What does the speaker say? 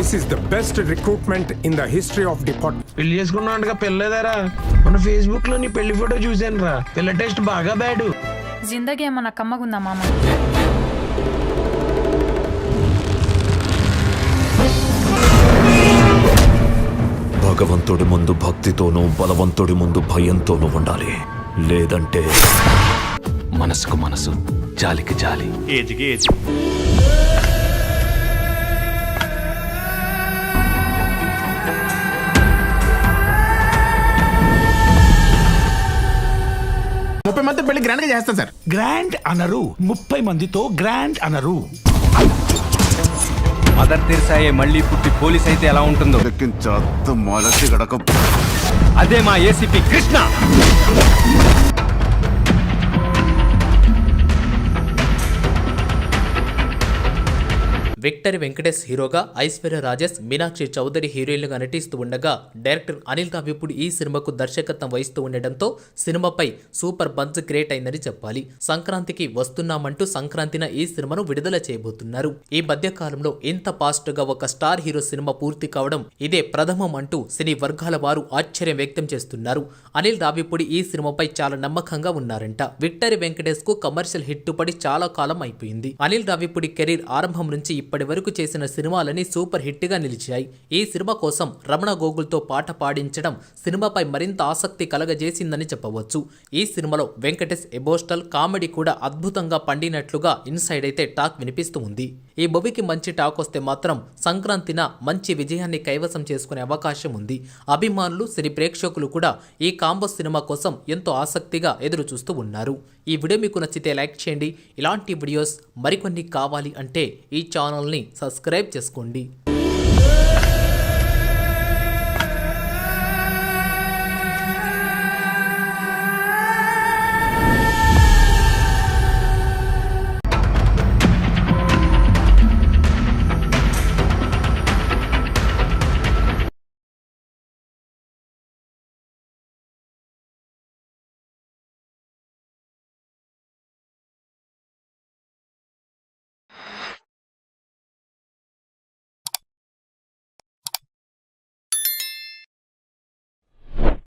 This is the best recruitment in the history of department. పెళ్లి చేసుకున్నాడుగా పెళ్ళేదారా మన Facebook లో నీ పెళ్లి ఫోటో చూసాను రా. పిల్ల టెస్ట్ బాగా బ్యాడ్. జిందగీ ఏమన్నా కమ్మగుందా మామ? భగవంతుడి ముందు భక్తితోనూ బలవంతుడి ముందు భయంతోనూ ఉండాలి. లేదంటే మనసుకు మనసు, జాలికి జాలి, ఏజ్కి ఏజ్. ముప్పై మంది పెళ్లి గ్రాండ్ గా చేస్తాం సార్. గ్రాండ్ అనరు, 30 మందితో గ్రాండ్ అనరు. మదర్ తెరిసాయే మళ్ళీ పుట్టి పోలీస్ అయితే ఎలా ఉంటుందో అదే మా ఏసీపీ కృష్ణ. విక్టరీ వెంకటేష్ హీరోగా, ఐశ్వర్య రాజేష్, మీనాక్షి చౌదరి హీరోయిన్లుగా నటిస్తూ ఉండగా డైరెక్టర్ అనిల్ రావిపూడి ఈ సినిమాకు దర్శకత్వం వహిస్తూ ఉండడంతో సినిమాపై సూపర్ బజ్ క్రియేట్ అయిందని చెప్పాలి. సంక్రాంతికి వస్తున్నామంటూ సంక్రాంతిన ఈ సినిమాను విడుదల చేయబోతున్నారు. ఈ మధ్య కాలంలో ఇంత ఫాస్ట్ గా ఒక స్టార్ హీరో సినిమా పూర్తి కావడం ఇదే ప్రథమం అంటూ సినీ వర్గాల వారు ఆశ్చర్యం వ్యక్తం చేస్తున్నారు. అనిల్ రావిపూడి ఈ సినిమాపై చాలా నమ్మకంగా ఉన్నారంట. విక్టరీ వెంకటేష్ కు కమర్షియల్ హిట్ పడి చాలా కాలం అయిపోయింది. అనిల్ రావిపూడి కెరీర్ ఆరంభం నుంచి ఇప్పటి వరకు చేసిన సినిమాలని సూపర్ హిట్ గా నిలిచాయి. ఈ సినిమా కోసం రమణ గోగుల్తో పాట పాడించడం సినిమాపై మరింత ఆసక్తి కలగజేసిందని చెప్పవచ్చు. ఈ సినిమాలో వెంకటేష్ ఎమోషనల్ కామెడీ కూడా అద్భుతంగా పండినట్లుగా ఇన్సైడ్ అయితే టాక్ వినిపిస్తూ ఉంది. ఈ మూవీకి మంచి టాక్ వస్తే మాత్రం సంక్రాంతిన మంచి విజయాన్ని కైవసం చేసుకునే అవకాశం ఉంది. అభిమానులు, సినీ ప్రేక్షకులు కూడా ఈ కాంబో సినిమా కోసం ఎంతో ఆసక్తిగా ఎదురు చూస్తూ ఉన్నారు. ఈ వీడియో మీకు నచ్చితే లైక్ చేయండి. ఇలాంటి వీడియోస్ మరికొన్ని కావాలి అంటే ఈ ఛానల్ని సబ్స్క్రైబ్ చేసుకోండి.